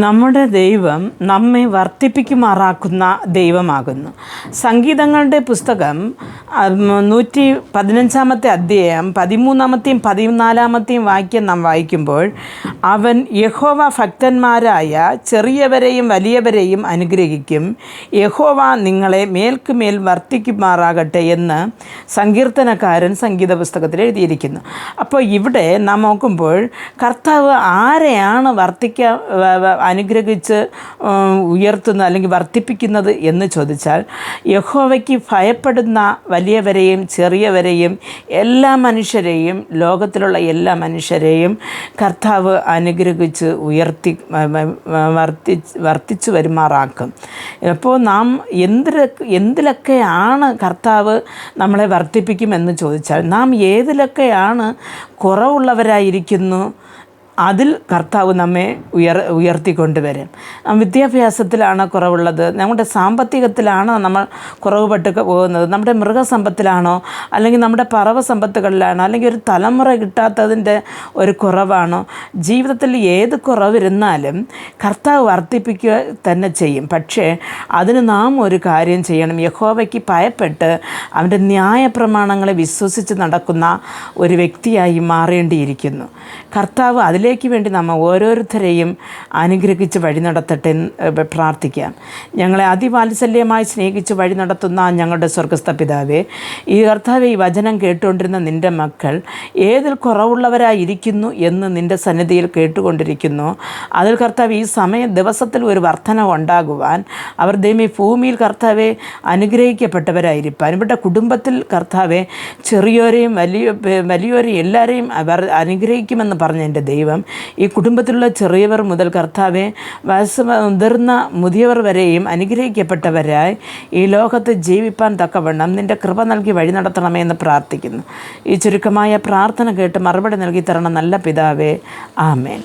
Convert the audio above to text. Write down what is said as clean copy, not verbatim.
നമ്മുടെ ദൈവം നമ്മെ വർദ്ധിപ്പിക്കുമാറാക്കുന്ന ദൈവമാകുന്നു. സംഗീതങ്ങളുടെ പുസ്തകം 115 അധ്യായം 13-ാമത്തെയും 14-ാമത്തെയും വാക്യം നാം വായിക്കുമ്പോൾ, അവൻ യഹോവ ഭക്തന്മാരായ ചെറിയവരെയും വലിയവരെയും അനുഗ്രഹിക്കും, യഹോവ നിങ്ങളെ മേൽക്കുമേൽ വർദ്ധിക്കുമാറാകട്ടെ എന്ന് സങ്കീർത്തനക്കാരൻ സംഗീത പുസ്തകത്തിൽ എഴുതിയിരിക്കുന്നു. അപ്പോൾ ഇവിടെ നാം നോക്കുമ്പോൾ കർത്താവ് ആരെയാണ് അനുഗ്രഹിച്ച് ഉയർത്തുന്നത് അല്ലെങ്കിൽ വർദ്ധിപ്പിക്കുന്നത് എന്ന് ചോദിച്ചാൽ, യഹോവയ്ക്ക് ഭയപ്പെടുന്ന വലിയവരെയും ചെറിയവരെയും എല്ലാ മനുഷ്യരെയും, ലോകത്തിലുള്ള എല്ലാ മനുഷ്യരെയും കർത്താവ് അനുഗ്രഹിച്ച് വർദ്ധിച്ചു വരുമാറാക്കും. അപ്പോൾ നാം എന്തിലൊക്കെയാണ് കർത്താവ് നമ്മളെ വർദ്ധിപ്പിക്കുമെന്ന് ചോദിച്ചാൽ, നാം ഏതിലൊക്കെയാണ് കുറവുള്ളവരായിരിക്കുന്നു അതിൽ കർത്താവ് നമ്മെ ഉയർത്തിക്കൊണ്ടുവരും. വിദ്യാഭ്യാസത്തിലാണ് കുറവുള്ളത്, നമ്മുടെ സാമ്പത്തികത്തിലാണോ നമ്മൾ കുറവുപെട്ട് പോകുന്നത്, നമ്മുടെ മൃഗസമ്പത്തിലാണോ, അല്ലെങ്കിൽ നമ്മുടെ പറവ സമ്പത്തുകളിലാണോ, അല്ലെങ്കിൽ ഒരു തലമുറ കിട്ടാത്തതിൻ്റെ ഒരു കുറവാണോ, ജീവിതത്തിൽ ഏത് കുറവിരുന്നാലും കർത്താവ് വർദ്ധിപ്പിക്കുക തന്നെ ചെയ്യും. പക്ഷേ അതിന് നാം ഒരു കാര്യം ചെയ്യണം. യഹോവയ്ക്ക് ഭയപ്പെട്ട് അവൻ്റെ ന്യായപ്രമാണങ്ങളെ വിശ്വസിച്ച് നടക്കുന്ന ഒരു വ്യക്തിയായി മാറേണ്ടിയിരിക്കുന്നു. കർത്താവ് അതിലേക്ക് വേണ്ടി നമ്മൾ ഓരോരുത്തരെയും അനുഗ്രഹിച്ച് വഴി നടത്തട്ടെ എന്ന് പ്രാർത്ഥിക്കാം. ഞങ്ങളെ അതിവാത്സല്യമായി സ്നേഹിച്ച് വഴി നടത്തുന്ന ഞങ്ങളുടെ സ്വർഗ്ഗസ്ഥ പിതാവേ, ഈ കർത്താവേ, ഈ വചനം കേട്ടുകൊണ്ടിരുന്ന നിൻ്റെ മക്കൾ ഏതിൽ കുറവുള്ളവരായിരിക്കുന്നു എന്ന് നിൻ്റെ സന്നിധിയിൽ കേട്ടുകൊണ്ടിരിക്കുന്നു. അതിൽ കർത്താവ് ഈ ദിവസത്തിൽ ഒരു വർധനവ് ഉണ്ടാകുവാൻ അവർ ദൈവമേ ഭൂമിയിൽ കർത്താവെ അനുഗ്രഹിക്കപ്പെട്ടവരായിരിക്കാൻ, ഇവരുടെ കുടുംബത്തിൽ കർത്താവെ ചെറിയോരെയും വലിയോരെയും എല്ലാവരെയും അവർ അനുഗ്രഹിക്കുമെന്ന് പറഞ്ഞ എൻ്റെ ദൈവം, ഈ കുടുംബത്തിലുള്ള ചെറിയവർ മുതൽ കർത്താവെ മുതിർന്ന മുതിയവർ വരെയും അനുഗ്രഹിക്കപ്പെട്ടവരായി ഈ ലോകത്ത് ജീവിപ്പാൻ തക്കവണ്ണം നിൻ്റെ കൃപ നൽകി വഴി നടത്തണമേ എന്ന് പ്രാർത്ഥിക്കുന്നു. ഈ ചുരുക്കമായ പ്രാർത്ഥന കേട്ട് മറുപടി നൽകി തരണം നല്ല പിതാവേ. ആമേൻ.